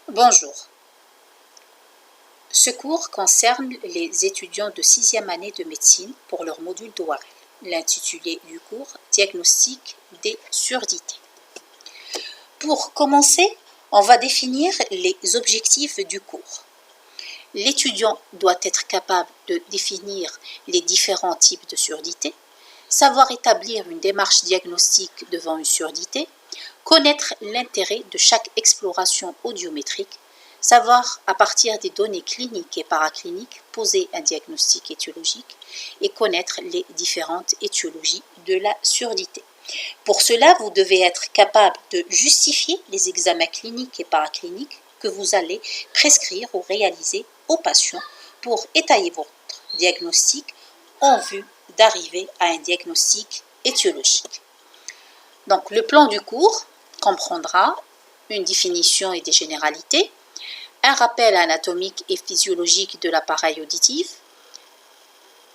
Bonjour. Ce cours concerne les étudiants de 6e année de médecine pour leur module d'ORL. L'intitulé du cours « Diagnostic des surdités ». Pour commencer, on va définir les objectifs du cours. L'étudiant doit être capable de définir les différents types de surdités, savoir établir une démarche diagnostique devant une surdité, connaître l'intérêt de chaque exploration audiométrique, savoir à partir des données cliniques et paracliniques poser un diagnostic étiologique et connaître les différentes étiologies de la surdité. Pour cela, vous devez être capable de justifier les examens cliniques et paracliniques que vous allez prescrire ou réaliser aux patients pour étayer votre diagnostic en vue d'arriver à un diagnostic étiologique. Donc, le plan du cours comprendra une définition et des généralités, un rappel anatomique et physiologique de l'appareil auditif,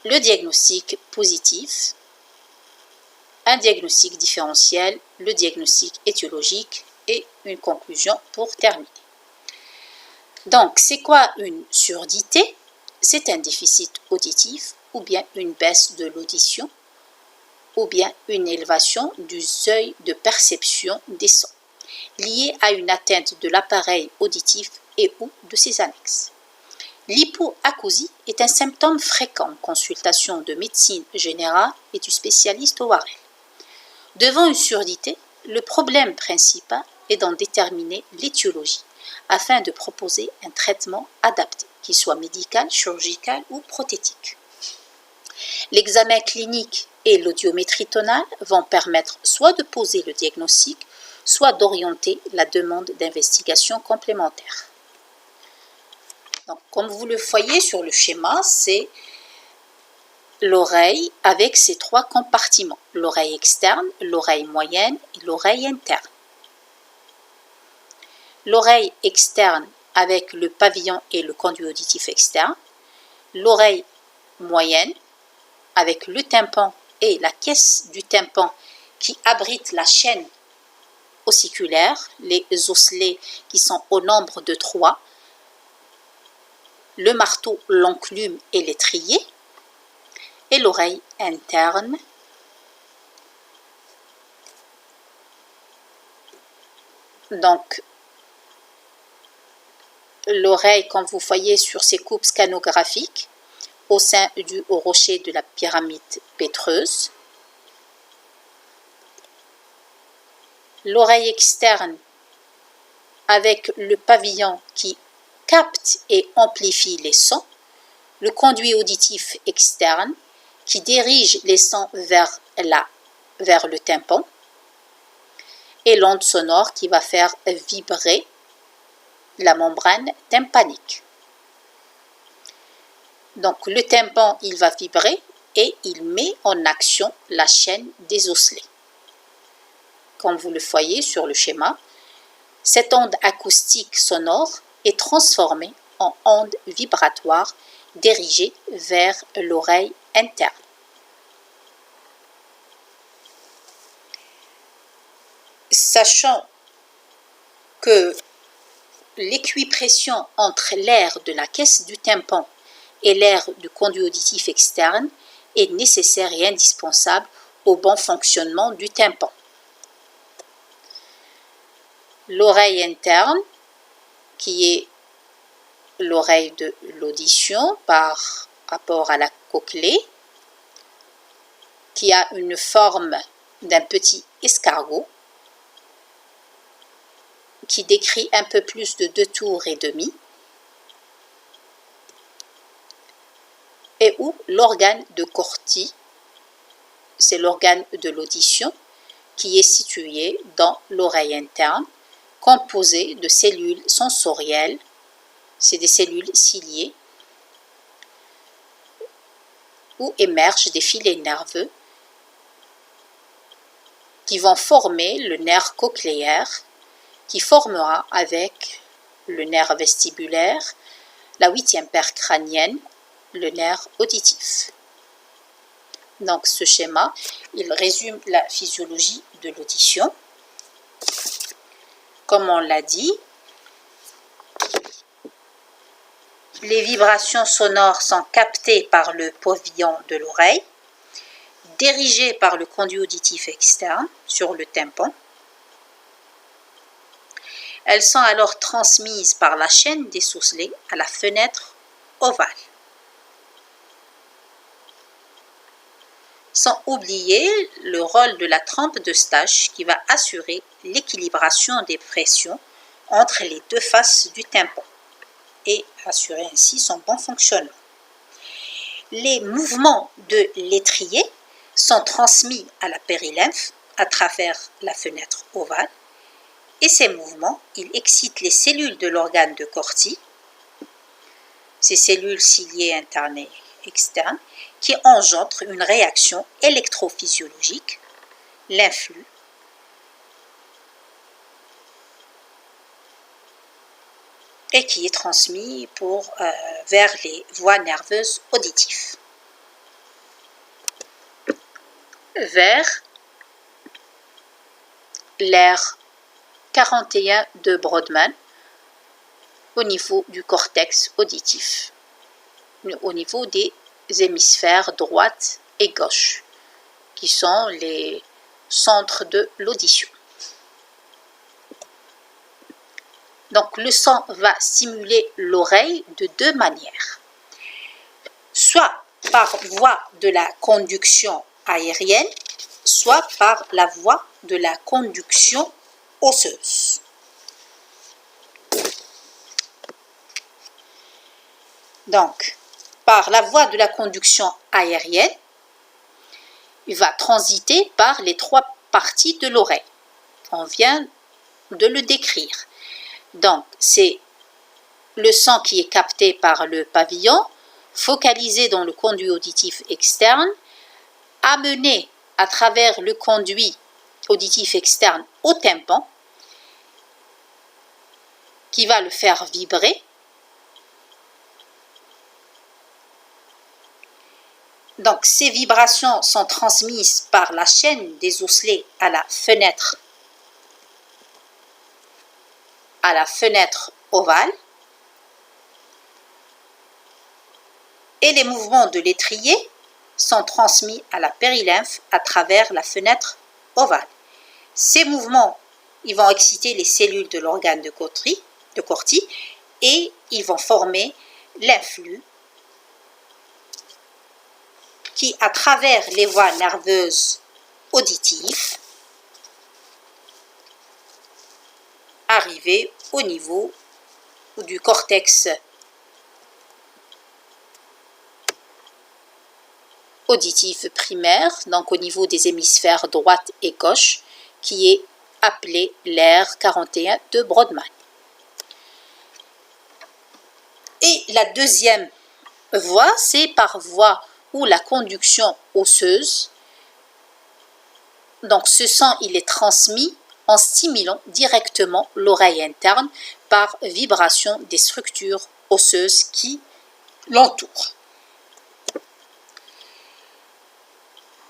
le diagnostic positif, un diagnostic différentiel, le diagnostic étiologique et une conclusion pour terminer. Donc, c'est quoi une surdité? C'est un déficit auditif ou bien une baisse de l'audition ou bien une élévation du seuil de perception des sons, liée à une atteinte de l'appareil auditif et ou de ses annexes. L'hypoacousie est un symptôme fréquent en consultation de médecine générale et du spécialiste ORL. Devant une surdité, le problème principal est d'en déterminer l'étiologie afin de proposer un traitement adapté, qu'il soit médical, chirurgical ou prothétique. L'examen clinique et l'audiométrie tonale vont permettre soit de poser le diagnostic, soit d'orienter la demande d'investigation complémentaire. Donc, comme vous le voyez sur le schéma, c'est l'oreille avec ses trois compartiments, l'oreille externe, l'oreille moyenne et l'oreille interne. L'oreille externe avec le pavillon et le conduit auditif externe, l'oreille moyenne avec le tympan et la caisse du tympan qui abrite la chaîne ossiculaire, les osselets qui sont au nombre de 3, le marteau, l'enclume et l'étrier, et l'oreille interne donc l'oreille, comme vous voyez sur ces coupes scanographiques, au sein du haut rocher de la pyramide pétreuse. L'oreille externe avec le pavillon qui capte et amplifie les sons. Le conduit auditif externe qui dirige les sons vers le tympan. Et l'onde sonore qui va faire vibrer la membrane tympanique. Donc le tympan, il va vibrer et il met en action la chaîne des osselets. Comme vous le voyez sur le schéma, cette onde acoustique sonore est transformée en onde vibratoire dirigée vers l'oreille interne. Sachant que l'équipression entre l'air de la caisse du tympan et l'air du conduit auditif externe est nécessaire et indispensable au bon fonctionnement du tympan. L'oreille interne, qui est l'oreille de l'audition par rapport à la cochlée, qui a une forme d'un petit escargot, qui décrit un peu plus de 2 tours et demi, et où l'organe de Corti, c'est l'organe de l'audition, qui est situé dans l'oreille interne, composé de cellules sensorielles, c'est des cellules ciliées, où émergent des filets nerveux qui vont former le nerf cochléaire, qui formera avec le nerf vestibulaire, la 8e paire crânienne, le nerf auditif. Donc ce schéma, il résume la physiologie de l'audition. Comme on l'a dit, les vibrations sonores sont captées par le pavillon de l'oreille, dirigées par le conduit auditif externe sur le tympan. Elles sont alors transmises par la chaîne des osselets à la fenêtre ovale. Sans oublier le rôle de la trempe d'Eustache qui va assurer l'équilibration des pressions entre les deux faces du tympan et assurer ainsi son bon fonctionnement. Les mouvements de l'étrier sont transmis à la périlymphe à travers la fenêtre ovale et ces mouvements, ils excitent les cellules de l'organe de Corti, ces cellules ciliées internes et externes, qui engendrent une réaction électrophysiologique, l'influx, et qui est transmis vers les voies nerveuses auditives. Vers l'aire 41 de Brodmann au niveau du cortex auditif, au niveau des hémisphères droite et gauche, qui sont les centres de l'audition. Donc le son va stimuler l'oreille de deux manières, soit par voie de la conduction aérienne, soit par la voie de la conduction osseuse. Donc, par la voie de la conduction aérienne, il va transiter par les trois parties de l'oreille. On vient de le décrire. Donc, c'est le son qui est capté par le pavillon, focalisé dans le conduit auditif externe, amené à travers le conduit auditif externe au tympan, qui va le faire vibrer. Donc, ces vibrations sont transmises par la chaîne des osselets à la fenêtre ovale. Et les mouvements de l'étrier sont transmis à la périlymphe à travers la fenêtre ovale. Ces mouvements, ils vont exciter les cellules de l'organe de Corti et ils vont former l'influx qui, à travers les voies nerveuses auditives, arriver au niveau du cortex auditif primaire, donc au niveau des hémisphères droite et gauche, qui est appelé l'aire 41 de Brodmann. Et la deuxième voie, c'est par voie ou la conduction osseuse. Donc ce son, il est transmis en stimulant directement l'oreille interne par vibration des structures osseuses qui l'entourent.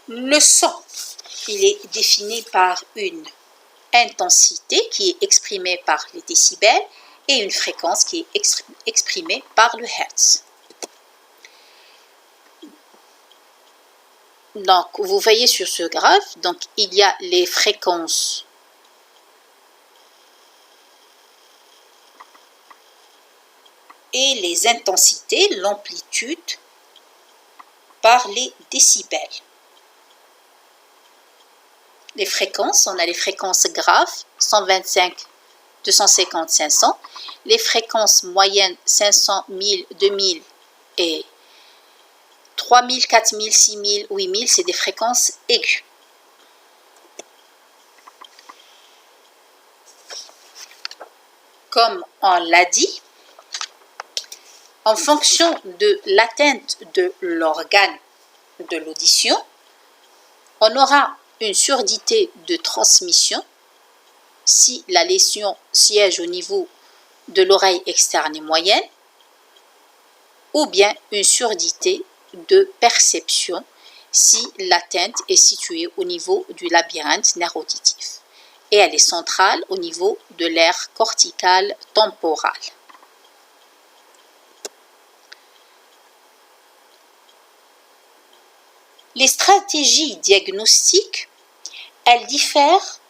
Le son, il est défini par une intensité qui est exprimée par les décibels et une fréquence qui est exprimée par le hertz. Donc, vous voyez sur ce graphe, donc, il y a les fréquences et les intensités, l'amplitude par les décibels. Les fréquences, on a les fréquences graves, 125, 250, 500. Les fréquences moyennes, 500, 1000, 2000 et 3000, 4000, 6000, 8000, c'est des fréquences aiguës. Comme on l'a dit, en fonction de l'atteinte de l'organe de l'audition, on aura une surdité de transmission si la lésion siège au niveau de l'oreille externe et moyenne, ou bien une surdité de perception si l'atteinte est située au niveau du labyrinthe nerf auditif et elle est centrale au niveau de l'aire corticale temporale. Les stratégies diagnostiques, elles diffèrent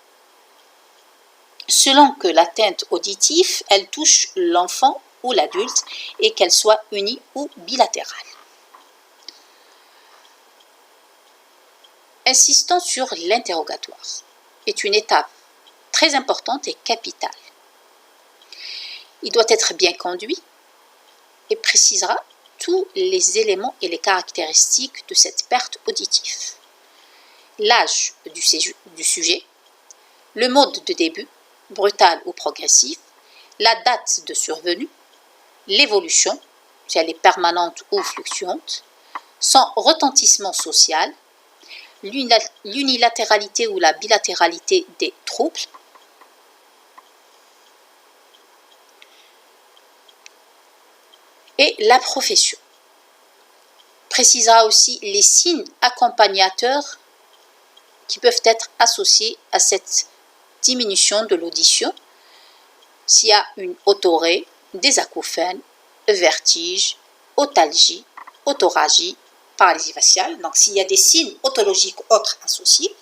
selon que l'atteinte auditive, elle touche l'enfant ou l'adulte et qu'elle soit unie ou bilatérale. Insistons sur l'interrogatoire. C'est une étape très importante et capitale. Il doit être bien conduit et précisera tous les éléments et les caractéristiques de cette perte auditive. L'âge du sujet, le mode de début, brutal ou progressif, la date de survenue, l'évolution, si elle est permanente ou fluctuante, son retentissement social, l'unilatéralité ou la bilatéralité des troubles, et la profession. Précisera aussi les signes accompagnateurs qui peuvent être associés à cette diminution de l'audition, s'il y a une otorrhée, des acouphènes, vertige, otalgie, otorragie, paralysie faciale, donc s'il y a des signes otologiques autres associés,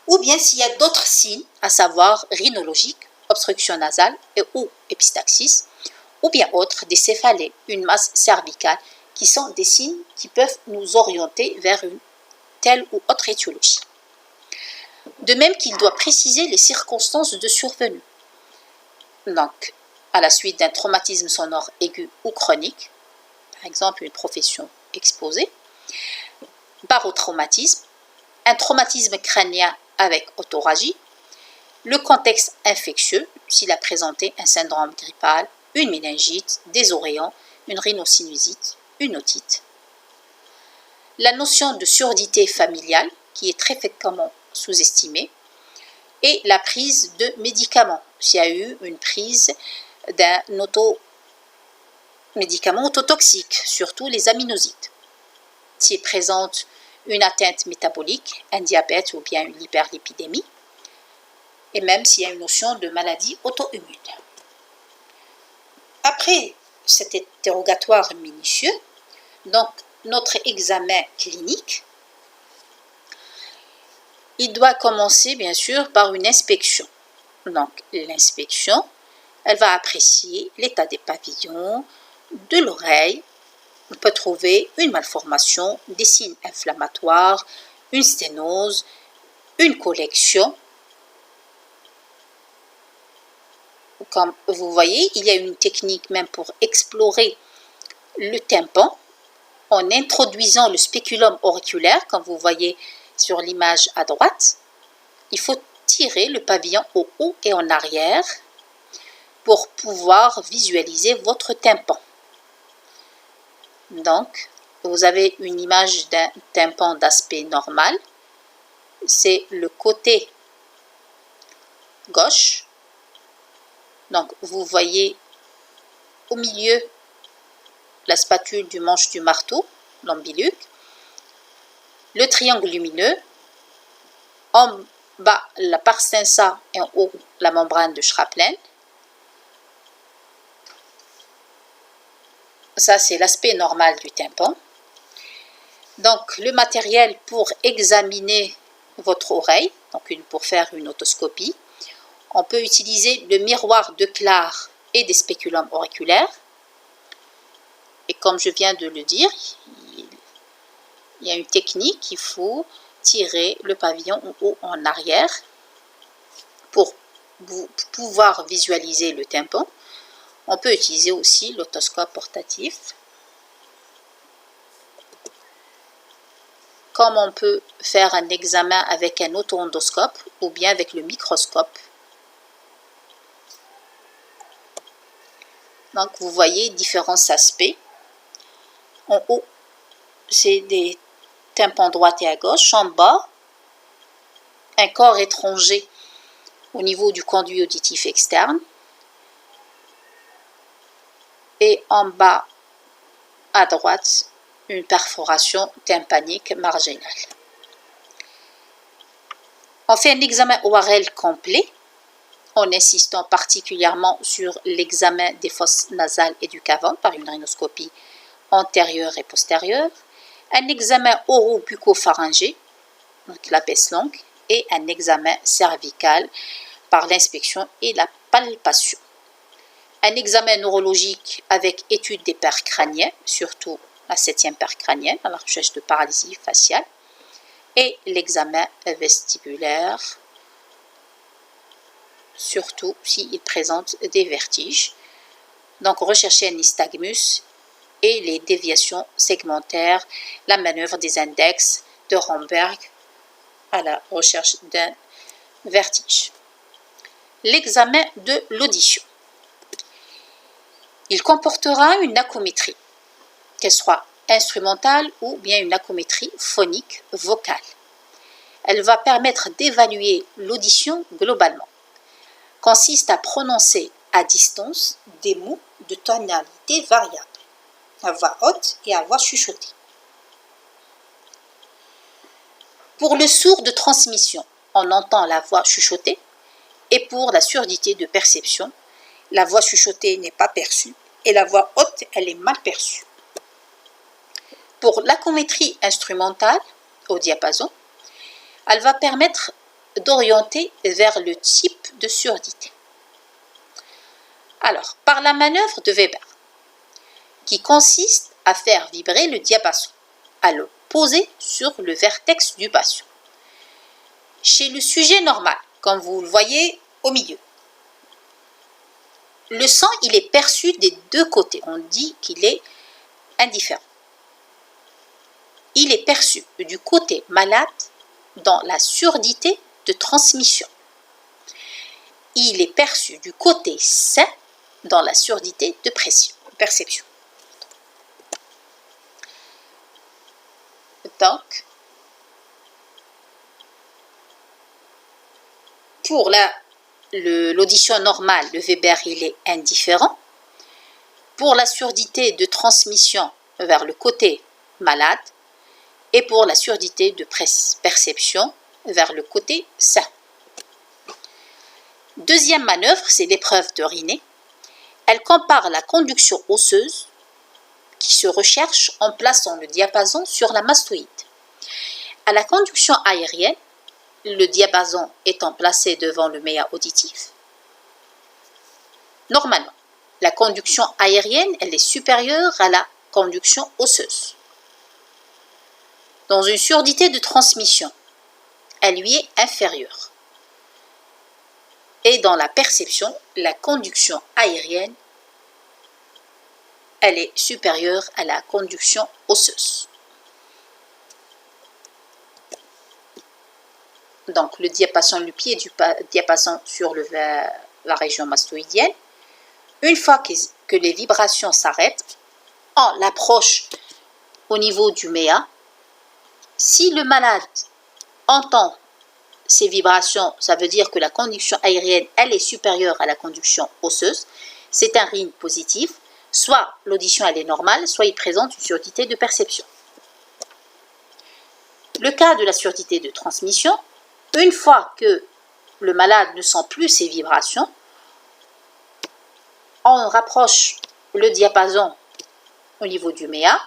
ou bien s'il y a d'autres signes, à savoir rhinologiques, obstruction nasale et ou épistaxis, ou bien autres, des céphalées, une masse cervicale, qui sont des signes qui peuvent nous orienter vers une telle ou autre étiologie. De même qu'il doit préciser les circonstances de survenue. Donc, à la suite d'un traumatisme sonore aigu ou chronique, par exemple une profession exposée, barotraumatisme, un traumatisme crânien avec otorragie, le contexte infectieux, s'il a présenté un syndrome grippal, une méningite, des oréons, une rhinosinusite, une otite. La notion de surdité familiale, qui est très fréquemment sous-estimée, et la prise de médicaments, s'il y a eu une prise d'un médicament autotoxique, surtout les aminosides. S'il présente une atteinte métabolique, un diabète ou bien une hyperlipidémie, et même s'il y a une notion de maladie auto-immune. Après cet interrogatoire minutieux, donc notre examen clinique, il doit commencer bien sûr par une inspection. Donc l'inspection, elle va apprécier l'état des pavillons, de l'oreille. On peut trouver une malformation, des signes inflammatoires, une sténose, une collection. Comme vous voyez, il y a une technique même pour explorer le tympan en introduisant le spéculum auriculaire, comme vous voyez sur l'image à droite. Il faut tirer le pavillon au haut et en arrière pour pouvoir visualiser votre tympan. Donc, vous avez une image d'un tympan d'aspect normal. C'est le côté gauche. Donc, vous voyez au milieu la spatule du manche du marteau, l'ombilic, le triangle lumineux, en bas la pars tensa et en haut la membrane de Schrapplen. Ça, c'est l'aspect normal du tympan. Donc, le matériel pour examiner votre oreille, donc pour faire une otoscopie, on peut utiliser le miroir de Clar et des spéculums auriculaires. Et comme je viens de le dire, il y a une technique, il faut tirer le pavillon en haut en arrière pour pouvoir visualiser le tympan. On peut utiliser aussi l'otoscope portatif. Comme on peut faire un examen avec un auto-endoscope ou bien avec le microscope. Donc, vous voyez différents aspects. En haut, c'est des tympans droite et à gauche. En bas, un corps étranger au niveau du conduit auditif externe. Et en bas, à droite, une perforation tympanique marginale. On fait un examen ORL complet en insistant particulièrement sur l'examen des fosses nasales et du cavum par une rhinoscopie antérieure et postérieure, un examen oro-bucco-pharyngé, donc la baisse longue, et un examen cervical par l'inspection et la palpation. Un examen neurologique avec étude des paires crâniennes, surtout la 7e paire crânienne, à la recherche de paralysie faciale, et l'examen vestibulaire, surtout s'il présente des vertiges. Donc, rechercher un nystagmus et les déviations segmentaires, la manœuvre des index de Romberg à la recherche d'un vertige. L'examen de l'audition. Il comportera une acométrie, qu'elle soit instrumentale ou bien une acométrie phonique vocale. Elle va permettre d'évaluer l'audition globalement. Consiste à prononcer à distance des mots de tonalité variable, à voix haute et à voix chuchotée. Pour le sourd de transmission, on entend la voix chuchotée, et pour la surdité de perception, la voix chuchotée n'est pas perçue et la voix haute, elle est mal perçue. Pour l'acométrie instrumentale au diapason, elle va permettre d'orienter vers le type de surdité. Alors, par la manœuvre de Weber, qui consiste à faire vibrer le diapason, à le poser sur le vertex du patient. Chez le sujet normal, comme vous le voyez au milieu, le son, il est perçu des deux côtés. On dit qu'il est indifférent. Il est perçu du côté malade dans la surdité de transmission. Il est perçu du côté sain dans la surdité de perception. Donc, pour l'audition normale, le Weber, il est indifférent. Pour la surdité de transmission vers le côté malade et pour la surdité de perception vers le côté sain. Deuxième manœuvre, c'est l'épreuve de Riney. Elle compare la conduction osseuse qui se recherche en plaçant le diapason sur la mastoïde. À la conduction aérienne, le diapason étant placé devant le méa auditif. Normalement, la conduction aérienne, elle est supérieure à la conduction osseuse. Dans une surdité de transmission, elle lui est inférieure. Et dans la perception, la conduction aérienne, elle est supérieure à la conduction osseuse. Donc, le pied du diapason sur la région mastoïdienne. Une fois que les vibrations s'arrêtent, on l'approche au niveau du méa. Si le malade entend ces vibrations, ça veut dire que la conduction aérienne, elle est supérieure à la conduction osseuse. C'est un RIN positif. Soit l'audition, elle est normale, soit il présente une surdité de perception. Le cas de la surdité de transmission, une fois que le malade ne sent plus ces vibrations, on rapproche le diapason au niveau du méa.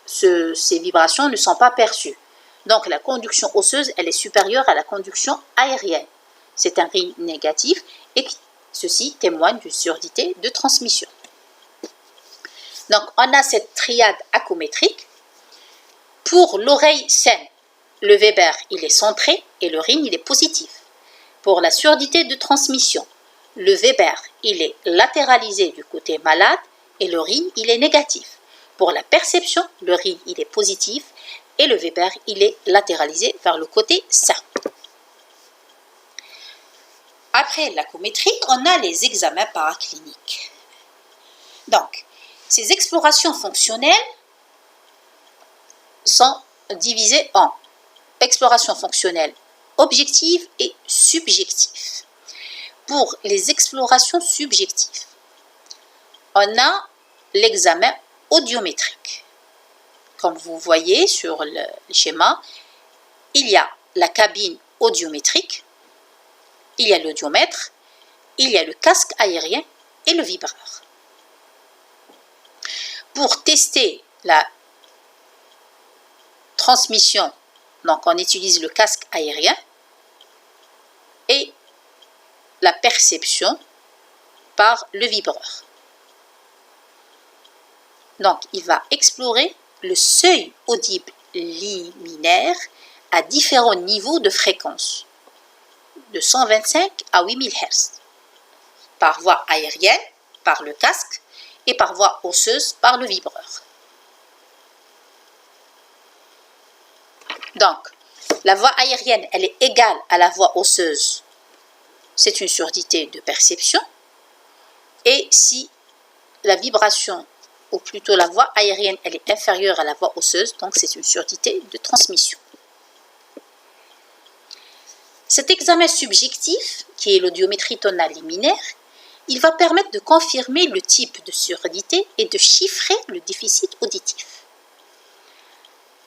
Ces vibrations ne sont pas perçues. Donc la conduction osseuse, elle est supérieure à la conduction aérienne. C'est un RIN négatif et ceci témoigne d'une surdité de transmission. Donc on a cette triade acométrique. Pour l'oreille saine, le Weber, il est centré et le RIN, il est positif. Pour la surdité de transmission, le Weber, il est latéralisé du côté malade et le RIN, il est négatif. Pour la perception, le RIN, il est positif et le Weber, il est latéralisé vers le côté sain. Après l'acométrie, on a les examens paracliniques. Donc, ces explorations fonctionnelles sont divisées en exploration fonctionnelle objective et subjective. Pour les explorations subjectives, on a l'examen audiométrique. Comme vous voyez sur le schéma, il y a la cabine audiométrique, il y a l'audiomètre, il y a le casque aérien et le vibreur. Pour tester la transmission, donc on utilise le casque aérien, et la perception par le vibreur. Donc, il va explorer le seuil audible liminaire à différents niveaux de fréquence, de 125 à 8000 Hz, par voie aérienne, par le casque, et par voie osseuse, par le vibreur. Donc, la voie aérienne, elle est égale à la voie osseuse. C'est une surdité de perception. Et si la vibration, ou plutôt la voie aérienne, elle est inférieure à la voie osseuse, donc c'est une surdité de transmission. Cet examen subjectif, qui est l'audiométrie tonale liminaire, il va permettre de confirmer le type de surdité et de chiffrer le déficit auditif.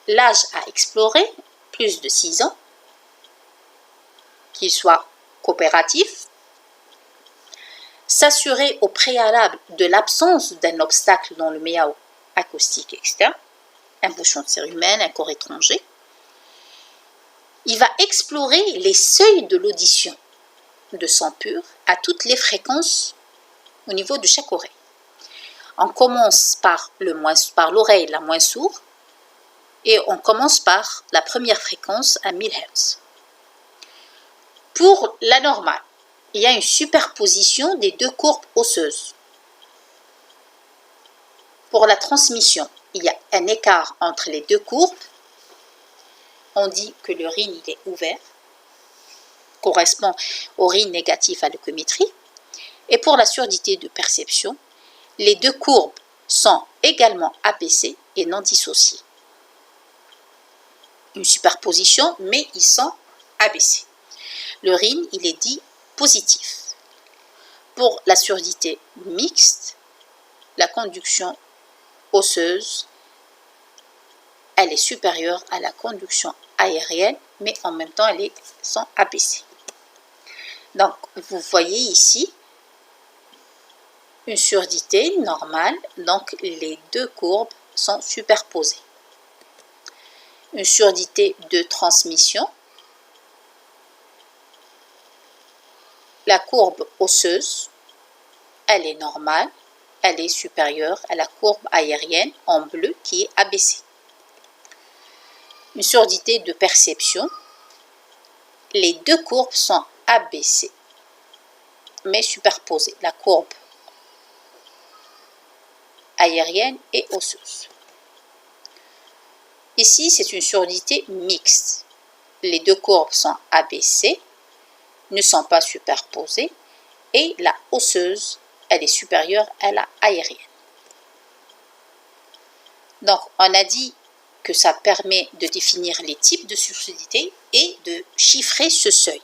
L'âge à explorer, plus de 6 ans, qu'il soit coopératif, s'assurer au préalable de l'absence d'un obstacle dans le méao acoustique externe, un bouchon de cérumen, un corps étranger. Il va explorer les seuils de l'audition de son pur à toutes les fréquences au niveau de chaque oreille. On commence par l'oreille la moins sourde et on commence par la première fréquence à 1000 Hz. Pour la normale, il y a une superposition des deux courbes osseuses. Pour la transmission, il y a un écart entre les deux courbes. On dit que le RIN il est ouvert, correspond au RIN négatif à l'eucométrie. Et pour la surdité de perception, les deux courbes sont également abaissées et non dissociées. Une superposition, mais ils sont abaissés. Le RIN, il est dit positif. Pour la surdité mixte, la conduction osseuse, elle est supérieure à la conduction aérienne, mais en même temps, elles sont abaissées. Donc, vous voyez ici une surdité normale, donc les deux courbes sont superposées. Une surdité de transmission, la courbe osseuse, elle est normale, elle est supérieure à la courbe aérienne en bleu qui est abaissée. Une surdité de perception, les deux courbes sont abaissées, mais superposées. La courbe aérienne et osseuse. Ici, c'est une surdité mixte. Les deux courbes sont abaissées, ne sont pas superposées, et la osseuse, elle est supérieure à la aérienne. Donc, on a dit que ça permet de définir les types de surdité et de chiffrer ce seuil.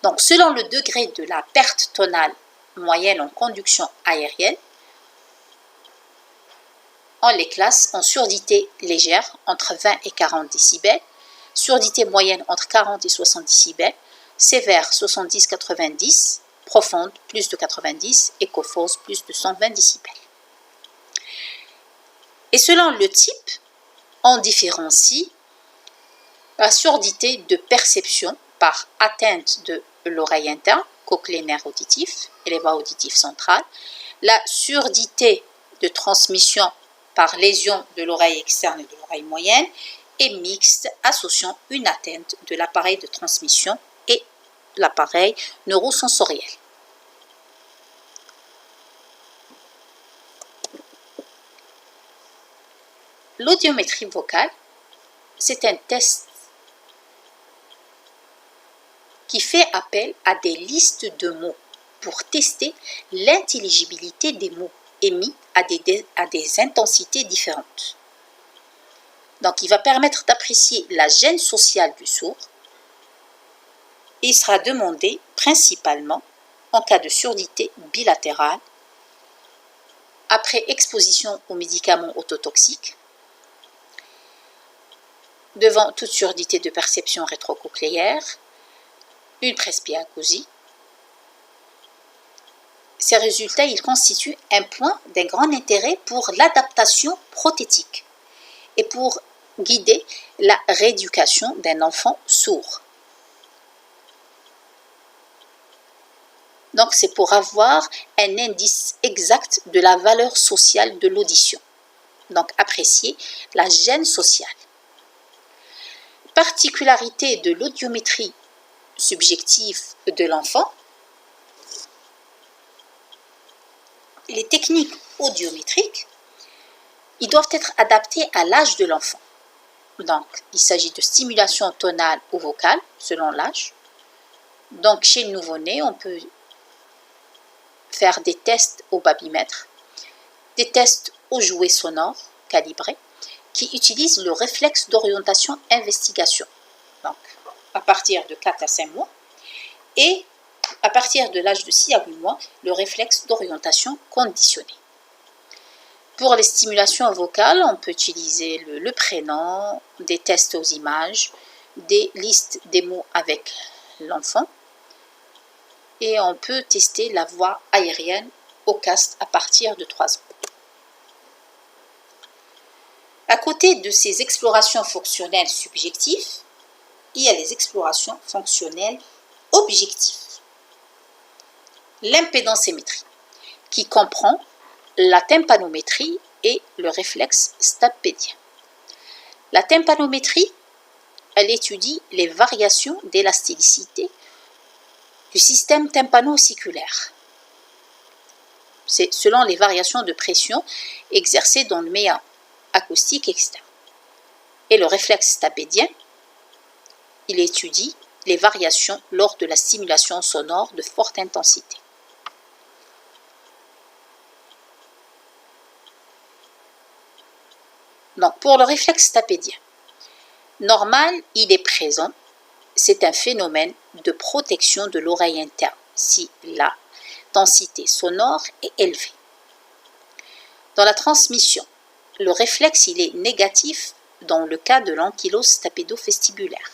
Donc, selon le degré de la perte tonale moyenne en conduction aérienne, on les classe en surdité légère entre 20 et 40 décibels, surdité moyenne entre 40 et 60 décibels, sévère 70-90, profonde plus de 90, écophose plus de 120 décibels. Et selon le type, on différencie la surdité de perception par atteinte de l'oreille interne, cochléaire auditif et les voies auditives centrales, la surdité de transmission par lésion de l'oreille externe et de l'oreille moyenne, et mixte associant une atteinte de l'appareil de transmission et l'appareil neurosensoriel. L'audiométrie vocale, c'est un test qui fait appel à des listes de mots pour tester l'intelligibilité des mots émis à des intensités différentes. Donc, il va permettre d'apprécier la gêne sociale du sourd. Il sera demandé principalement en cas de surdité bilatérale, après exposition aux médicaments ototoxiques, devant toute surdité de perception rétrocochléaire, une presbyacousie, ces résultats ils constituent un point d'un grand intérêt pour l'adaptation prothétique et pour guider la rééducation d'un enfant sourd. Donc, c'est pour avoir un indice exact de la valeur sociale de l'audition. Donc, apprécier la gêne sociale. Particularité de l'audiométrie subjective de l'enfant. Les techniques audiométriques, ils doivent être adaptées à l'âge de l'enfant. Donc, il s'agit de stimulation tonale ou vocale, selon l'âge. Donc, chez le nouveau-né, on peut faire des tests au babymètre, des tests aux jouets sonores calibrés, qui utilisent le réflexe d'orientation investigation. Donc, à partir de 4 à 5 mois, et à partir de l'âge de 6 à 8 mois, le réflexe d'orientation conditionnée. Pour les stimulations vocales, on peut utiliser le prénom, des tests aux images, des listes des mots avec l'enfant, et on peut tester la voix aérienne au casque à partir de 3 ans. À côté de ces explorations fonctionnelles subjectives, il y a les explorations fonctionnelles objectives. L'impédance-émétrie, qui comprend la tympanométrie et le réflexe stapédien. La tympanométrie, elle étudie les variations d'élasticité du système tympano-ossiculaire. C'est selon les variations de pression exercées dans le méa acoustique externe. Et le réflexe stapédien, il étudie les variations lors de la stimulation sonore de forte intensité. Donc, pour le réflexe stapédien, normal, il est présent. C'est un phénomène de protection de l'oreille interne si la densité sonore est élevée. Dans la transmission, le réflexe il est négatif dans le cas de l'ankylose stapédo-vestibulaire.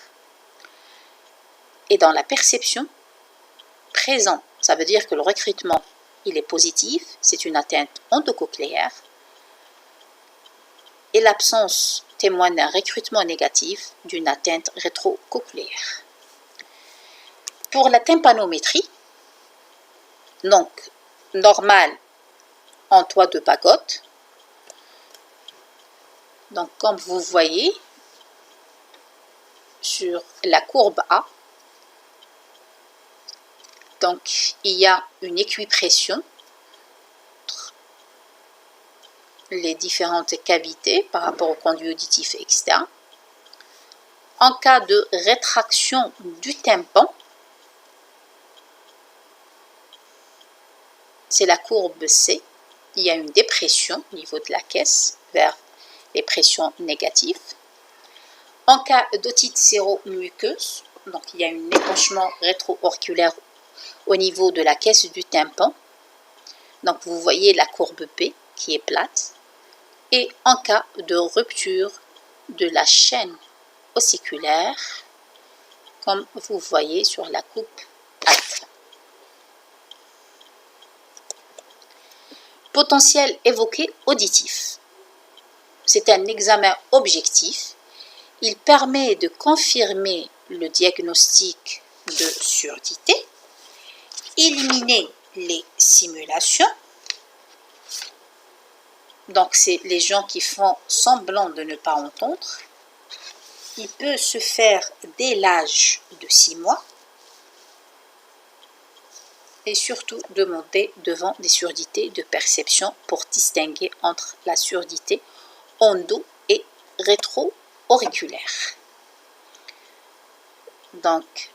Et dans la perception, présent, ça veut dire que le recrutement il est positif, c'est une atteinte endocochléaire. Et l'absence témoigne d'un recrutement négatif d'une atteinte rétrocochléaire. Pour la tympanométrie, donc normal en toit de pagode, donc comme vous voyez sur la courbe A, donc il y a une équipression entre les différentes cavités par rapport au conduit auditif externe. En cas de rétraction du tympan, c'est la courbe C, il y a une dépression au niveau de la caisse vers les pressions négatives. En cas d'otite séromuqueuse, donc il y a un épanchement rétro-auriculaire au niveau de la caisse du tympan. Donc vous voyez la courbe P qui est plate. Et en cas de rupture de la chaîne ossiculaire, comme vous voyez sur la coupe A. Potentiel évoqué auditif. C'est un examen objectif. Il permet de confirmer le diagnostic de surdité, éliminer les simulations. Donc, c'est les gens qui font semblant de ne pas entendre. Il peut se faire dès l'âge de 6 mois. Et surtout demander devant des surdités de perception pour distinguer entre la surdité endo et rétro-auriculaire. Donc,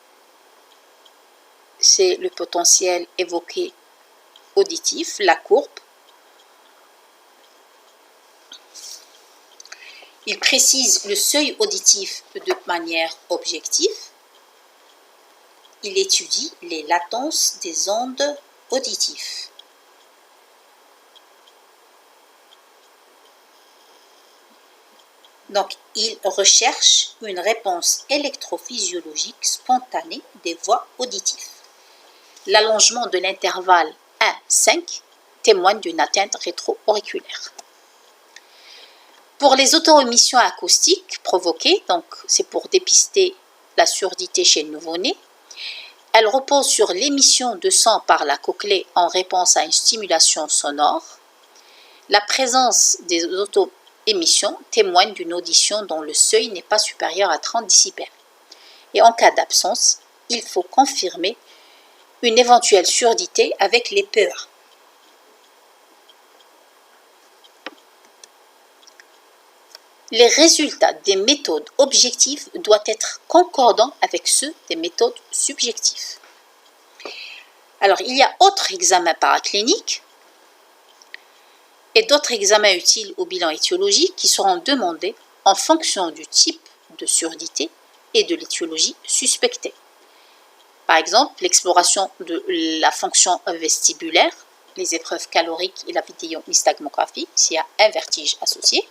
c'est le potentiel évoqué auditif, la courbe. Il précise le seuil auditif de manière objective. Il étudie les latences des ondes auditives. Donc, il recherche une réponse électrophysiologique spontanée des voies auditives. L'allongement de l'intervalle 1,5 témoignent d'une atteinte rétro-auriculaire. Pour les auto-émissions acoustiques provoquées, donc c'est pour dépister la surdité chez le nouveau-né, elles reposent sur l'émission de son par la cochlée en réponse à une stimulation sonore. La présence des auto-émissions témoigne d'une audition dont le seuil n'est pas supérieur à 30 décibels. Et en cas d'absence, il faut confirmer une éventuelle surdité avec les PEA. Les résultats des méthodes objectives doivent être concordants avec ceux des méthodes subjectives. Alors, il y a autres examens paracliniques et d'autres examens utiles au bilan étiologique qui seront demandés en fonction du type de surdité et de l'étiologie suspectée. Par exemple, l'exploration de la fonction vestibulaire, les épreuves caloriques et la vidéonystagmographie, s'il y a un vertige associé.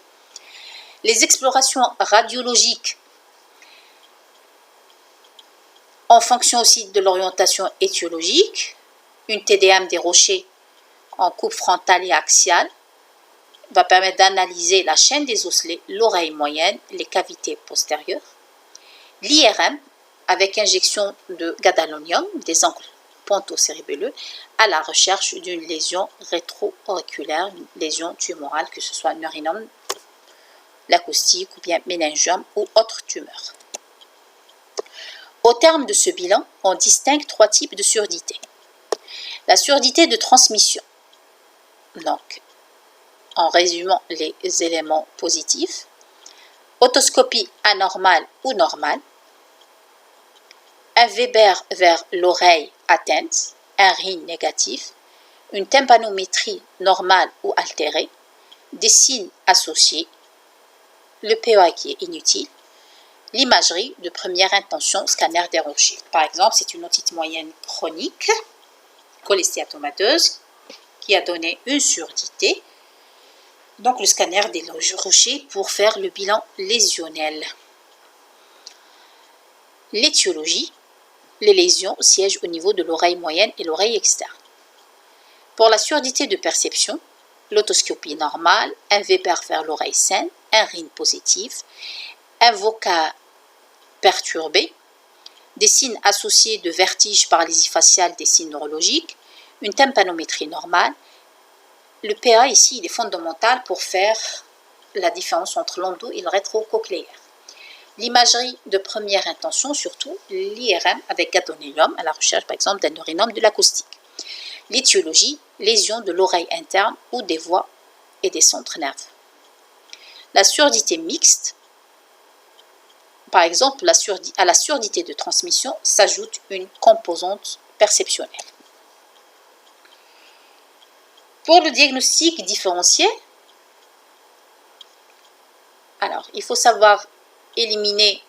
Les explorations radiologiques en fonction aussi de l'orientation étiologique, une TDM des rochers en coupe frontale et axiale va permettre d'analyser la chaîne des osselets, l'oreille moyenne, les cavités postérieures. L'IRM avec injection de gadolinium des angles pontocérébelleux à la recherche d'une lésion rétro-auriculaire, une lésion tumorale, que ce soit un neurinome, l'acoustique ou bien méningiome ou autre tumeur. Au terme de ce bilan, on distingue 3 types de surdité. La surdité de transmission. Donc, en résumant les éléments positifs, otoscopie anormale ou normale, un Weber vers l'oreille atteinte, un RIN négatif, une tympanométrie normale ou altérée, des signes associés, le PEA qui est inutile, l'imagerie de première intention, scanner des rochers. Par exemple, c'est une otite moyenne chronique, cholestéatomateuse, qui a donné une surdité. Donc, le scanner des rochers pour faire le bilan lésionnel. L'étiologie, les lésions siègent au niveau de l'oreille moyenne et l'oreille externe. Pour la surdité de perception, l'autoscopie normale, un Weber vers l'oreille saine, un RIN positif, un VOCA perturbé, des signes associés de vertige, paralysie faciale, des signes neurologiques, une tympanométrie normale. Le PA ici, il est fondamental pour faire la différence entre l'endo et le rétrocochléaire. L'imagerie de première intention, surtout l'IRM avec gadolinium à la recherche par exemple d'un neurinome de l'acoustique. L'étiologie, lésion de l'oreille interne ou des voies et des centres nerveux. La surdité mixte, par exemple, à la surdité de transmission s'ajoute une composante perceptionnelle. Pour le diagnostic différencié, alors il faut savoir éliminer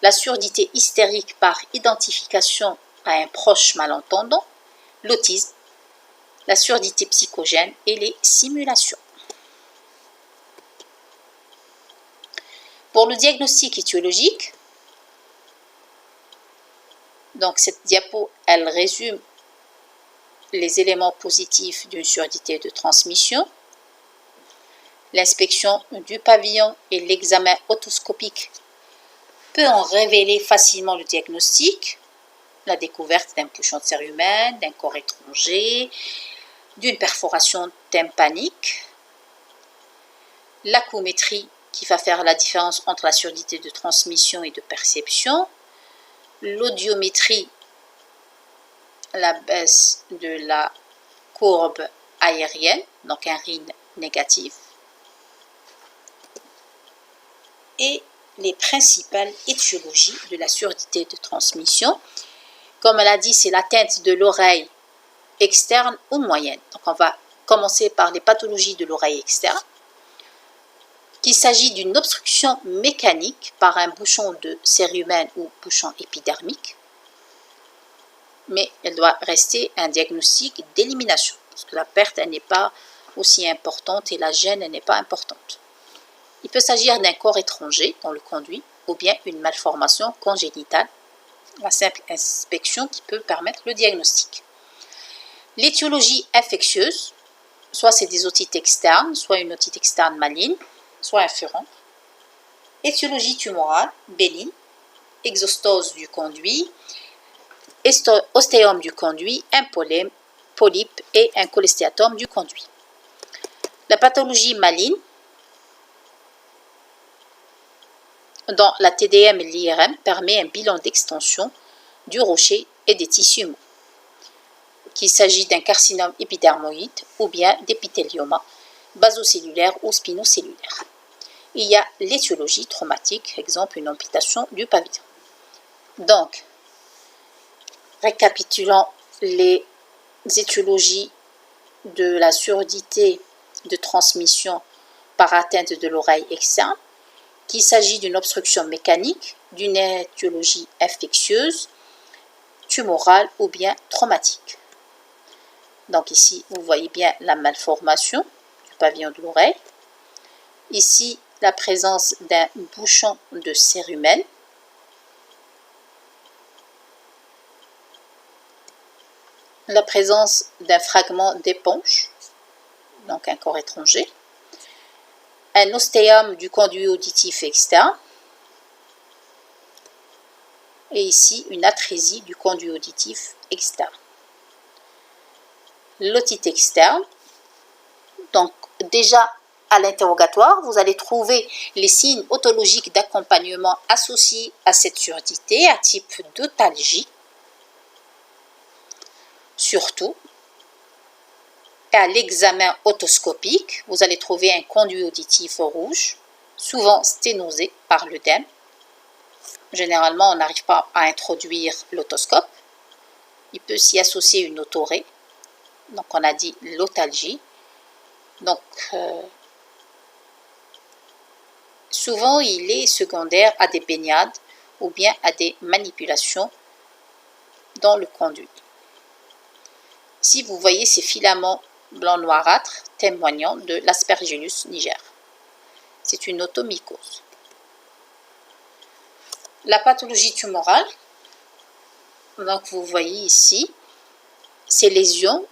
la surdité hystérique par identification à un proche malentendant, l'autisme, la surdité psychogène et les simulations. Pour le diagnostic étiologique, donc cette diapo, elle résume les éléments positifs d'une surdité de transmission. L'inspection du pavillon et l'examen otoscopique peut en révéler facilement le diagnostic, la découverte d'un bouchon de cérumen, d'un corps étranger, d'une perforation tympanique, l'acoumétrie qui va faire la différence entre la surdité de transmission et de perception, l'audiométrie, la baisse de la courbe aérienne, donc un RIN négatif, et les principales étiologies de la surdité de transmission. Comme elle a dit, c'est l'atteinte de l'oreille externe ou moyenne. Donc on va commencer par les pathologies de l'oreille externe, qu'il s'agit d'une obstruction mécanique par un bouchon de cérumen ou bouchon épidermique, mais elle doit rester un diagnostic d'élimination, parce que la perte n'est pas aussi importante et la gêne n'est pas importante. Il peut s'agir d'un corps étranger dans le conduit ou bien une malformation congénitale, la simple inspection qui peut permettre le diagnostic. L'étiologie infectieuse, soit c'est des otites externes, soit une otite externe maligne, soit inférente. Étiologie tumorale, bénigne, exostose du conduit, ostéome du conduit, un polype et un cholestéatome du conduit. La pathologie maligne, dans la TDM et l'IRM, permet un bilan d'extension du rocher et des tissus mous, qu'il s'agit d'un carcinome épidermoïde ou bien d'épithélioma basocellulaire ou spinocellulaire. Il y a l'étiologie traumatique, exemple une amputation du pavillon. Donc, récapitulant les étiologies de la surdité de transmission par atteinte de l'oreille externe, qu'il s'agit d'une obstruction mécanique, d'une étiologie infectieuse, tumorale ou bien traumatique. Donc ici, vous voyez bien la malformation du pavillon de l'oreille. Ici, la présence d'un bouchon de cérumen. La présence d'un fragment d'éponge, donc un corps étranger. Un ostéome du conduit auditif externe. Et ici, une atrésie du conduit auditif externe. L'otite externe, donc déjà à l'interrogatoire, vous allez trouver les signes otologiques d'accompagnement associés à cette surdité à type d'otalgie, surtout. Et à l'examen otoscopique, vous allez trouver un conduit auditif rouge, souvent sténosé par l'œdème. Généralement, on n'arrive pas à introduire l'otoscope. Il peut s'y associer une otorrhée. Donc, on a dit l'otalgie. Donc, souvent, il est secondaire à des baignades ou bien à des manipulations dans le conduit. Ici, vous voyez ces filaments blanc noirâtre témoignant de l'Aspergillus niger. C'est une otomycose. La pathologie tumorale, donc vous voyez ici, ces lésions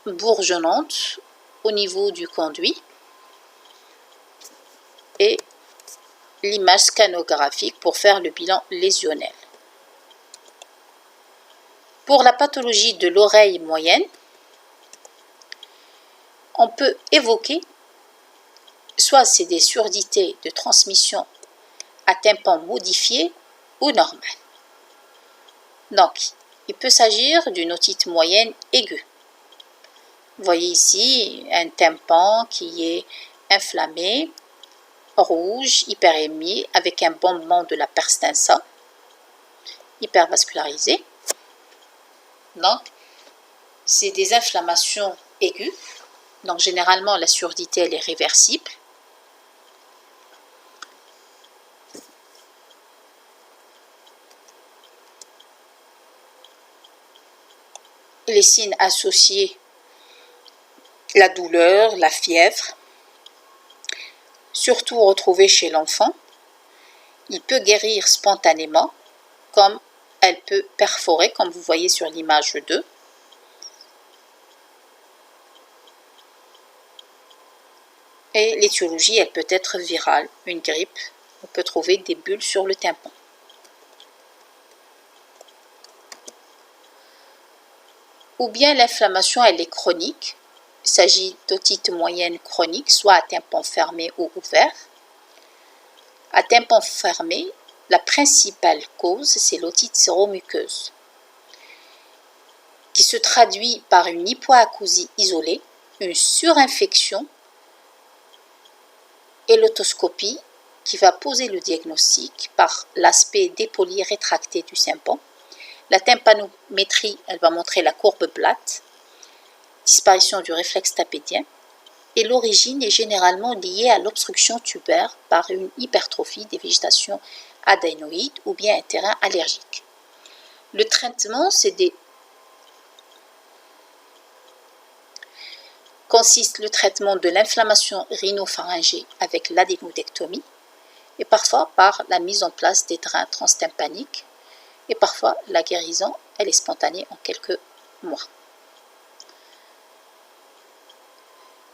bourgeonnantes au niveau du conduit et l'image scanographique pour faire le bilan lésionnel. Pour la pathologie de l'oreille moyenne, on peut évoquer soit c'est des surdités de transmission à tympan modifié ou normal. Donc, il peut s'agir d'une otite moyenne aiguë. Vous voyez ici un tympan qui est inflammé, rouge, hyperémie, avec un bombement de la perstensa, hypervascularisé. Donc, c'est des inflammations aiguës. Donc, généralement, la surdité, elle est réversible. Les signes associés, la douleur, la fièvre, surtout retrouvés chez l'enfant. Il peut guérir spontanément, comme elle peut perforer, comme vous voyez sur l'image 2. Et l'étiologie, elle peut être virale, une grippe. On peut trouver des bulles sur le tympan. Ou bien l'inflammation, elle est chronique. Il s'agit d'otite moyenne chronique, soit à tympan fermé ou ouvert. À tympan fermé, la principale cause, c'est l'otite séromuqueuse, qui se traduit par une hypoacousie isolée, une surinfection et l'otoscopie qui va poser le diagnostic par l'aspect dépoli rétracté du tympan. La tympanométrie, elle va montrer la courbe plate, disparition du réflexe tapédien, et l'origine est généralement liée à l'obstruction tubaire par une hypertrophie des végétations adénoïdes ou bien un terrain allergique. Le traitement, consiste le traitement de l'inflammation rhinopharyngée avec l'adénodectomie et parfois par la mise en place des drains transtympaniques et parfois la guérison, elle est spontanée en quelques mois.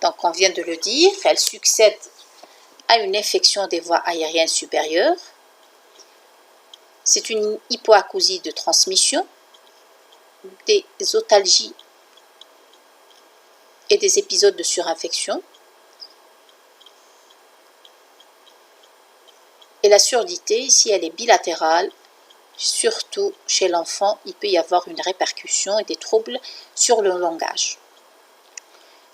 Donc, on vient de le dire, elle succède à une infection des voies aériennes supérieures. C'est une hypoacousie de transmission, des otalgies et des épisodes de surinfection. Et la surdité, si elle est bilatérale, surtout chez l'enfant, il peut y avoir une répercussion et des troubles sur le langage.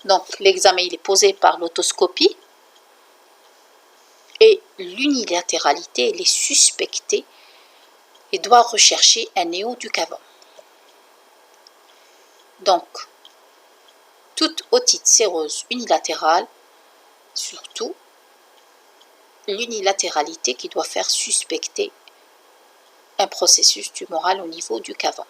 Donc, l'examen il est posé par l'autoscopie et l'unilatéralité elle est suspectée et doit rechercher un néo du cavum. Donc, toute otite séreuse unilatérale, surtout l'unilatéralité qui doit faire suspecter un processus tumoral au niveau du cavum.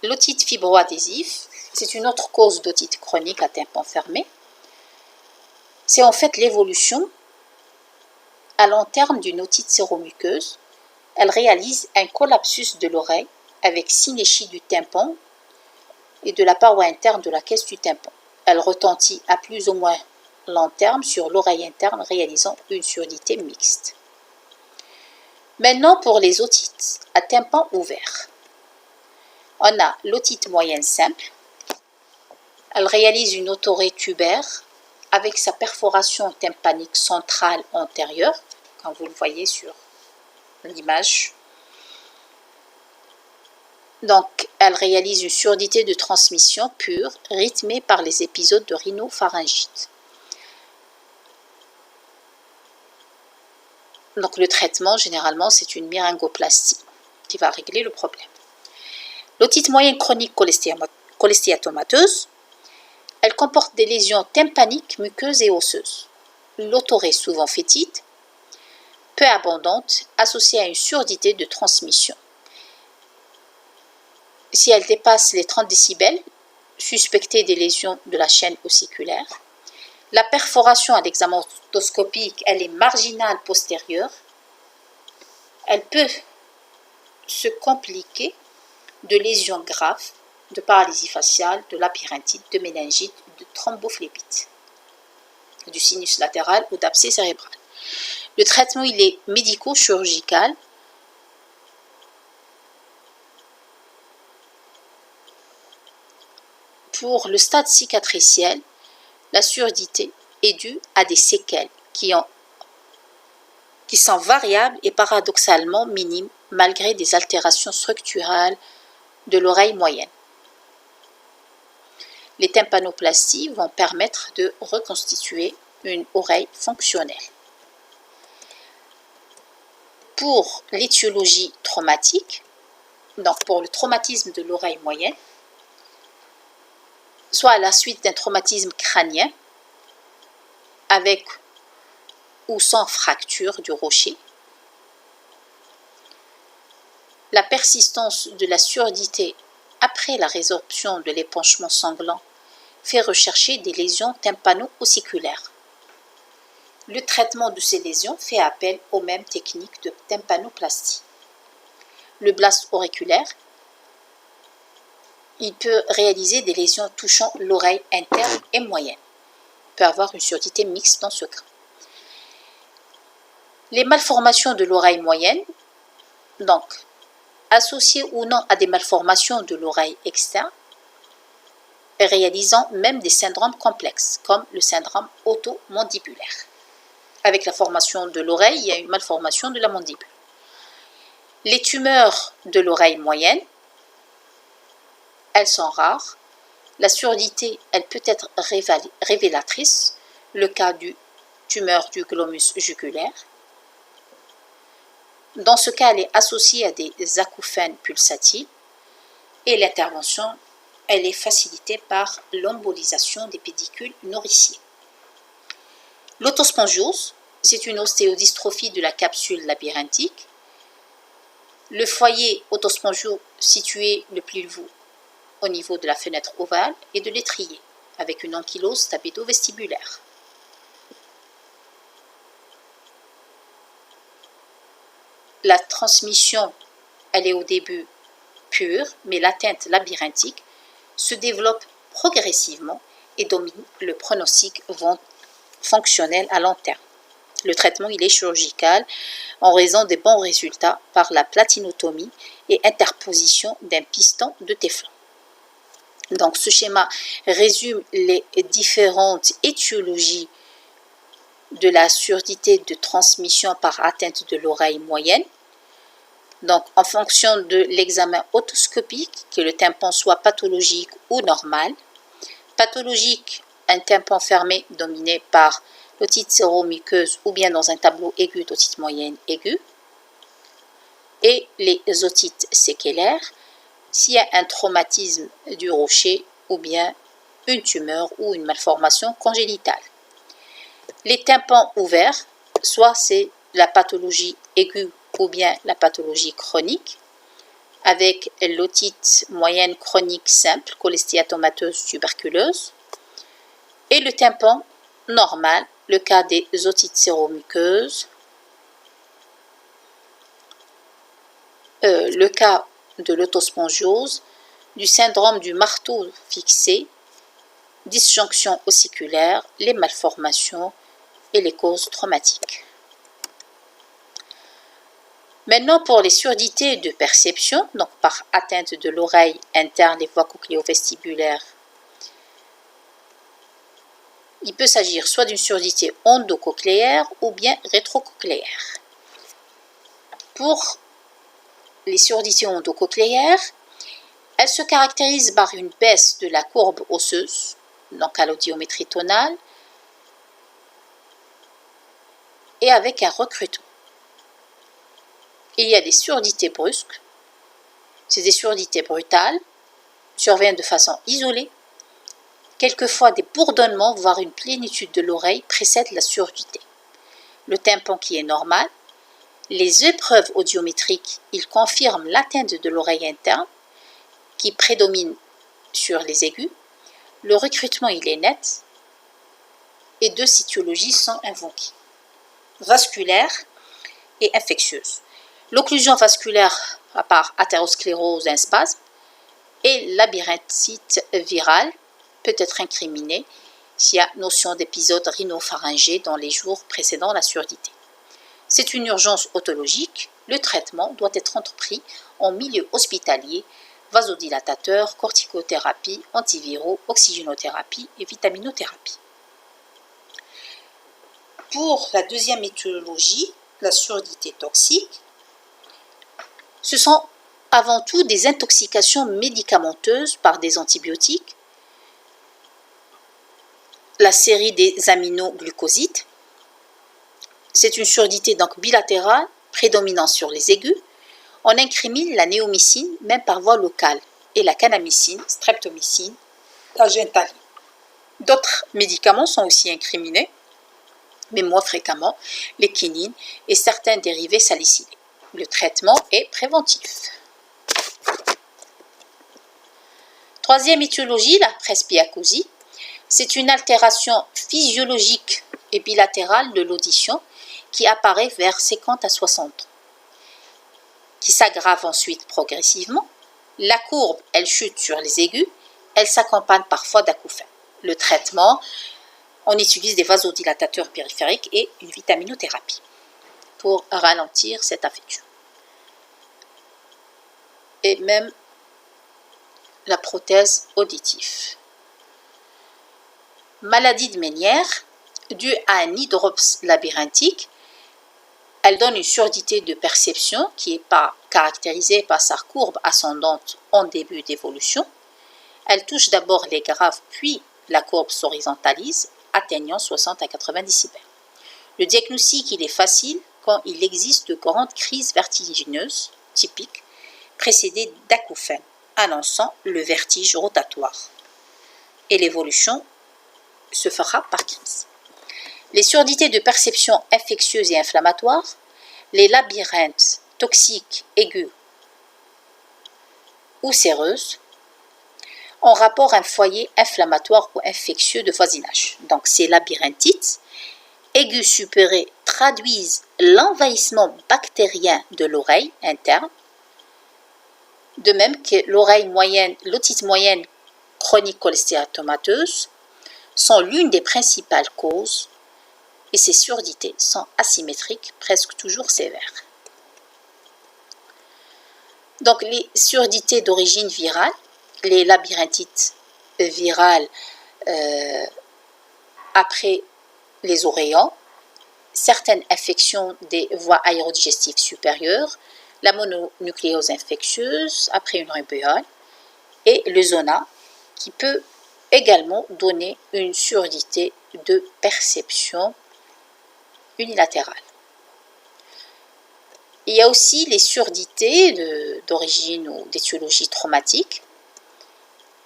L'otite fibroadhésive, c'est une autre cause d'otite chronique à tympan fermé. C'est en fait l'évolution à long terme d'une otite séromuqueuse. Elle réalise un collapsus de l'oreille avec synéchie du tympan et de la paroi interne de la caisse du tympan. Elle retentit à plus ou moins long terme sur l'oreille interne, réalisant une surdité mixte. Maintenant, pour les otites à tympan ouvert. On a l'otite moyenne simple. Elle réalise une otorrhée tubaire avec sa perforation tympanique centrale antérieure, comme vous le voyez sur l'image. Donc, elle réalise une surdité de transmission pure, rythmée par les épisodes de rhinopharyngite. Donc, le traitement, généralement, c'est une myringoplastie qui va régler le problème. L'otite moyenne chronique cholestéatomateuse, elle comporte des lésions tympaniques, muqueuses et osseuses. L'otorrhée souvent fétide, peu abondante, associée à une surdité de transmission. Si elle dépasse les 30 décibels, suspectée des lésions de la chaîne ossiculaire. La perforation à l'examen otoscopique, elle est marginale postérieure. Elle peut se compliquer de lésions graves, de paralysie faciale, de labyrinthite, de méningite, de thrombophlébite, du sinus latéral ou d'abcès cérébral. Le traitement, il est médico-chirurgical. Pour le stade cicatriciel, la surdité est due à des séquelles qui sont variables et paradoxalement minimes malgré des altérations structurales de l'oreille moyenne. Les tympanoplasties vont permettre de reconstituer une oreille fonctionnelle. Pour l'étiologie traumatique, donc pour le traumatisme de l'oreille moyenne, soit à la suite d'un traumatisme crânien, avec ou sans fracture du rocher, la persistance de la surdité après la résorption de l'épanchement sanglant fait rechercher des lésions tympano-ossiculaires. Le traitement de ces lésions fait appel aux mêmes techniques de tympanoplastie. Le blast auriculaire, il peut réaliser des lésions touchant l'oreille interne et moyenne. Il peut avoir une surdité mixte dans ce cas. Les malformations de l'oreille moyenne, donc associées ou non à des malformations de l'oreille externe, et réalisant même des syndromes complexes, comme le syndrome automandibulaire. Avec la formation de l'oreille, il y a une malformation de la mandibule. Les tumeurs de l'oreille moyenne, elles sont rares. La surdité, elle peut être révélatrice, le cas du tumeur du glomus jugulaire. Dans ce cas, elle est associée à des acouphènes pulsatiles et l'intervention, elle est facilitée par l'embolisation des pédicules nourriciers. L'autospongiose, c'est une ostéodystrophie de la capsule labyrinthique. Le foyer autospongieux situé le plus au niveau de la fenêtre ovale et de l'étrier, avec une ankylose tabédo-vestibulaire. La transmission, elle est au début pure, mais l'atteinte labyrinthique se développe progressivement et domine le pronostic fonctionnel à long terme. Le traitement il est chirurgical en raison des bons résultats par la platinotomie et interposition d'un piston de téflon. Donc ce schéma résume les différentes étiologies de la surdité de transmission par atteinte de l'oreille moyenne. Donc en fonction de l'examen otoscopique, que le tympan soit pathologique ou normal. Pathologique, un tympan fermé dominé par l'otite séromuqueuse ou bien dans un tableau aigu d'otite moyenne aiguë. Et les otites séquelaires, s'il y a un traumatisme du rocher ou bien une tumeur ou une malformation congénitale. Les tympans ouverts, soit c'est la pathologie aiguë ou bien la pathologie chronique, avec l'otite moyenne chronique simple, cholestéatomateuse tuberculeuse, et le tympan normal, le cas des otites séromuqueuses, le cas de l'autospongiose, du syndrome du marteau fixé, disjonction ossiculaire, les malformations et les causes traumatiques. Maintenant, pour les surdités de perception, donc par atteinte de l'oreille interne des voies cochléo-vestibulaires, il peut s'agir soit d'une surdité endocochléaire ou bien rétrocochléaire. Pour les surdités endocochléaires, elles se caractérisent par une baisse de la courbe osseuse, donc à l'audiométrie tonale, et avec un recrutement. Il y a des surdités brusques, c'est des surdités brutales, surviennent de façon isolée. Quelquefois, des bourdonnements, voire une plénitude de l'oreille précèdent la surdité. Le tympan qui est normal, les épreuves audiométriques, ils confirment l'atteinte de l'oreille interne qui prédomine sur les aigus. Le recrutement, il est net et deux étiologies sont invoquées, vasculaire et infectieuse. L'occlusion vasculaire, à part athérosclérose, un spasme, et labyrinthite virale peut être incriminée s'il y a notion d'épisode rhinopharyngé dans les jours précédant la surdité. C'est une urgence otologique. Le traitement doit être entrepris en milieu hospitalier, vasodilatateur, corticothérapie, antiviraux, oxygénothérapie et vitaminothérapie. Pour la deuxième étiologie, la surdité toxique, ce sont avant tout des intoxications médicamenteuses par des antibiotiques, la série des aminoglucosides. C'est une surdité donc bilatérale, prédominant sur les aigus. On incrimine la néomycine, même par voie locale, et la kanamycine, streptomycine, la gentaline. D'autres médicaments sont aussi incriminés, mais moins fréquemment, les quinines et certains dérivés salicylés. Le traitement est préventif. Troisième étiologie, la presbyacousie. C'est une altération physiologique et bilatérale de l'audition qui apparaît vers 50 à 60 ans, qui s'aggrave ensuite progressivement. La courbe, elle chute sur les aigus, elle s'accompagne parfois d'acouphènes. Le traitement, on utilise des vasodilatateurs périphériques et une vitaminothérapie pour ralentir cette affection. Et même la prothèse auditive. Maladie de Ménière, due à un hydrops labyrinthique, elle donne une surdité de perception qui n'est pas caractérisée par sa courbe ascendante en début d'évolution. Elle touche d'abord les graves, puis la courbe s'horizontalise, atteignant 60 à 90 décibels. Le diagnostic il est facile quand il existe de grandes crises vertigineuses typiques, précédées d'acouphènes, annonçant le vertige rotatoire. Et l'évolution se fera par crise. Les surdités de perception infectieuse et inflammatoire, les labyrinthes toxiques aigus ou séreuses, en rapport à un foyer inflammatoire ou infectieux de voisinage. Donc ces labyrinthites aigus suppurés traduisent l'envahissement bactérien de l'oreille interne, de même que l'oreille moyenne, l'otite moyenne chronique cholestéatomateuse sont l'une des principales causes et ces surdités sont asymétriques, presque toujours sévères. Donc les surdités d'origine virale, les labyrinthites virales après les oreillons, certaines infections des voies aérodigestives supérieures, la mononucléose infectieuse après une rubéole et le zona qui peut également donner une surdité de perception unilatérale. Il y a aussi les surdités d'origine ou d'étiologie traumatique,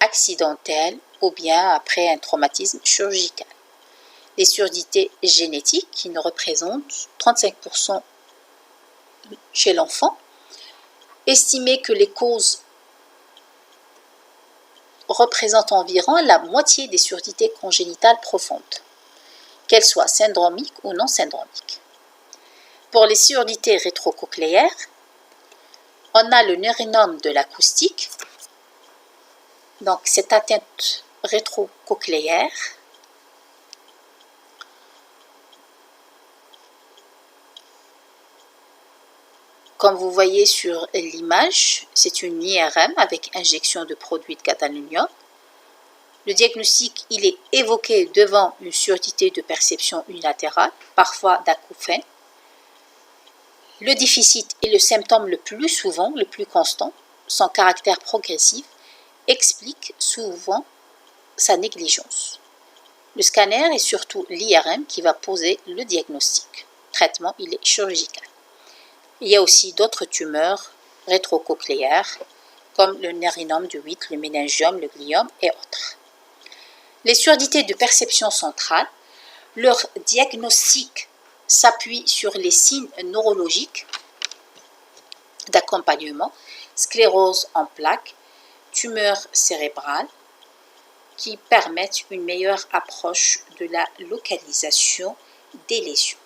accidentelle ou bien après un traumatisme chirurgical. Les surdités génétiques qui ne représentent 35% chez l'enfant, estimé que les causes représentent environ la moitié des surdités congénitales profondes, qu'elles soient syndromiques ou non syndromiques. Pour les surdités rétrocochléaires, on a le neurinome de l'acoustique, donc cette atteinte rétrocochléaire comme vous voyez sur l'image, c'est une IRM avec injection de produit de gadolinium. Le diagnostic, il est évoqué devant une surdité de perception unilatérale, parfois d'acouphène. Le déficit est le symptôme le plus souvent, le plus constant. Son caractère progressif explique souvent sa négligence. Le scanner et surtout l'IRM qui va poser le diagnostic. Le traitement, il est chirurgical. Il y a aussi d'autres tumeurs rétrocochléaires comme le neurinome du 8, le méningiome, le gliome et autres. Les surdités de perception centrale, leur diagnostic s'appuie sur les signes neurologiques d'accompagnement, sclérose en plaques, tumeurs cérébrales qui permettent une meilleure approche de la localisation des lésions.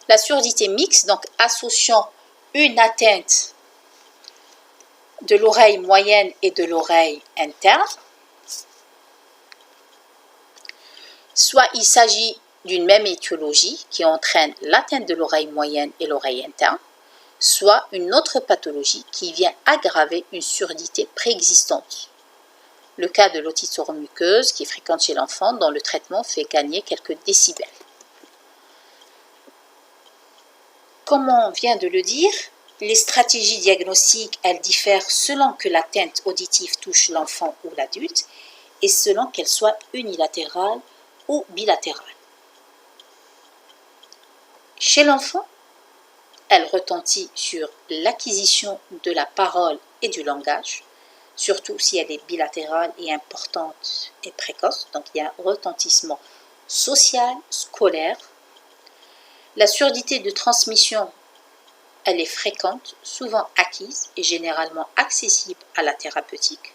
La surdité mixte, donc associant une atteinte de l'oreille moyenne et de l'oreille interne, soit il s'agit d'une même étiologie qui entraîne l'atteinte de l'oreille moyenne et l'oreille interne, soit une autre pathologie qui vient aggraver une surdité préexistante. Le cas de l'otite oromuqueuse qui est fréquente chez l'enfant dont le traitement fait gagner quelques décibels. Comme on vient de le dire, les stratégies diagnostiques, elles diffèrent selon que l'atteinte auditive touche l'enfant ou l'adulte et selon qu'elle soit unilatérale ou bilatérale. Chez l'enfant, elle retentit sur l'acquisition de la parole et du langage, surtout si elle est bilatérale et importante et précoce, donc il y a un retentissement social, scolaire. La surdité de transmission, elle est fréquente, souvent acquise et généralement accessible à la thérapeutique.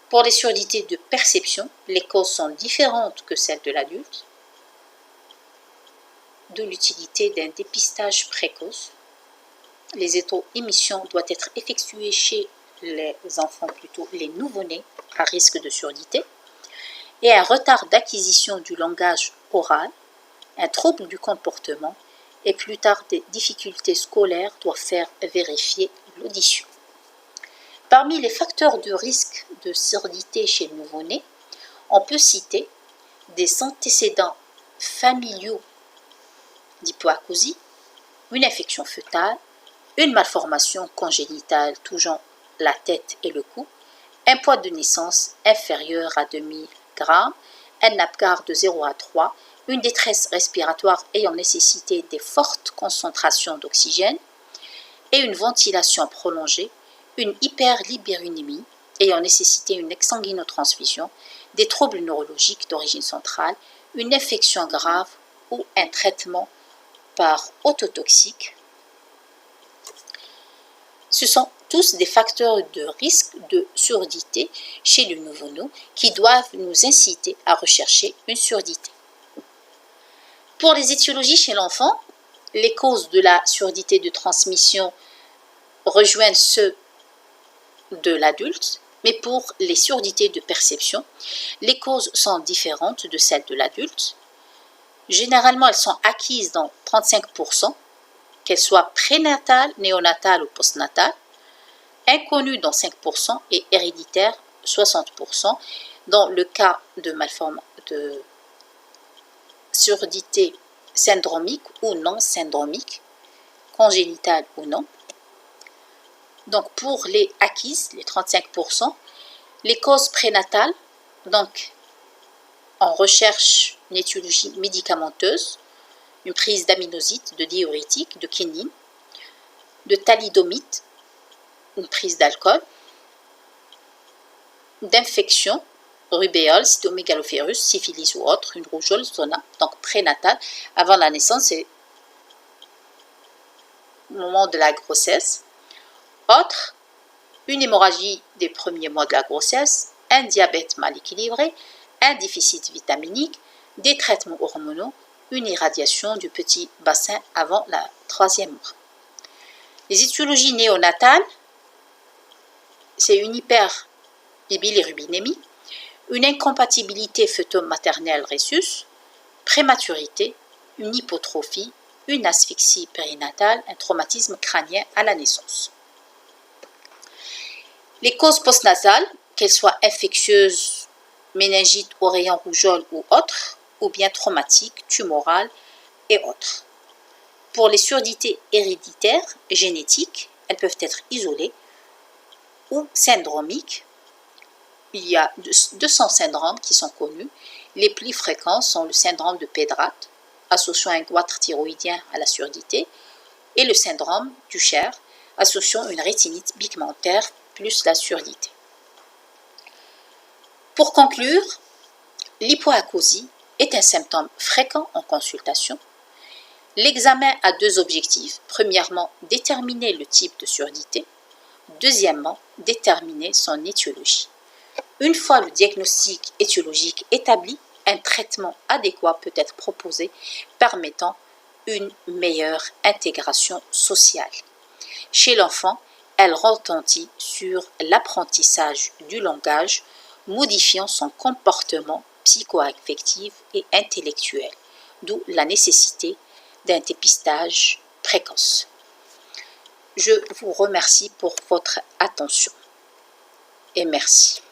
Pour les surdités de perception, les causes sont différentes que celles de l'adulte, d'où l'utilité d'un dépistage précoce. Les auto-émissions doivent être effectuées chez les enfants, plutôt les nouveau-nés à risque de surdité, et un retard d'acquisition du langage oral, un trouble du comportement et plus tard des difficultés scolaires doivent faire vérifier l'audition. Parmi les facteurs de risque de surdité chez le nouveau-né, on peut citer des antécédents familiaux d'hypoacousie, une infection fœtale, une malformation congénitale touchant la tête et le cou, un poids de naissance inférieur à 2000 g, un APGAR de 0 à 3, une détresse respiratoire ayant nécessité des fortes concentrations d'oxygène et une ventilation prolongée, une hyperlibérunémie ayant nécessité une exsanguinotransfusion, des troubles neurologiques d'origine centrale, une infection grave ou un traitement par ototoxique. Ce sont tous des facteurs de risque de surdité chez le nouveau-né qui doivent nous inciter à rechercher une surdité. Pour les étiologies chez l'enfant, les causes de la surdité de transmission rejoignent ceux de l'adulte, mais pour les surdités de perception, les causes sont différentes de celles de l'adulte. Généralement, elles sont acquises dans 35%, qu'elles soient prénatales, néonatales ou postnatales, inconnues dans 5% et héréditaires 60%. Dans le cas de surdité syndromique ou non syndromique, congénitale ou non. Donc pour les acquises, les 35%, les causes prénatales, donc on recherche une étiologie médicamenteuse, une prise d'aminosytes, de diurétiques, de quinine, de thalidomide, une prise d'alcool, d'infection, rubéole, cytomégalovirus, syphilis ou autre, une rougeole, zona, donc prénatale, avant la naissance et au moment de la grossesse. Autre, une hémorragie des premiers mois de la grossesse, un diabète mal équilibré, un déficit vitaminique, des traitements hormonaux, une irradiation du petit bassin avant la 3e mois. Les étiologies néonatales, c'est une hyperbilirubinémie, une incompatibilité fœto-maternelle rhésus, prématurité, une hypotrophie, une asphyxie périnatale, un traumatisme crânien à la naissance. Les causes postnasales, qu'elles soient infectieuses, méningite, oreillon, rougeole ou autres, ou bien traumatiques, tumorales et autres. Pour les surdités héréditaires génétiques, elles peuvent être isolées ou syndromiques. Il y a 200 syndromes qui sont connus. Les plus fréquents sont le syndrome de Pédrat, associant un goitre thyroïdien à la surdité, et le syndrome du Cher, associant une rétinite pigmentaire plus la surdité. Pour conclure, l'hypoacousie est un symptôme fréquent en consultation. L'examen a 2 objectifs. Premièrement, déterminer le type de surdité. Deuxièmement, déterminer son étiologie. Une fois le diagnostic étiologique établi, un traitement adéquat peut être proposé permettant une meilleure intégration sociale. Chez l'enfant, elle retentit sur l'apprentissage du langage, modifiant son comportement psycho-affectif et intellectuel, d'où la nécessité d'un dépistage précoce. Je vous remercie pour votre attention et merci.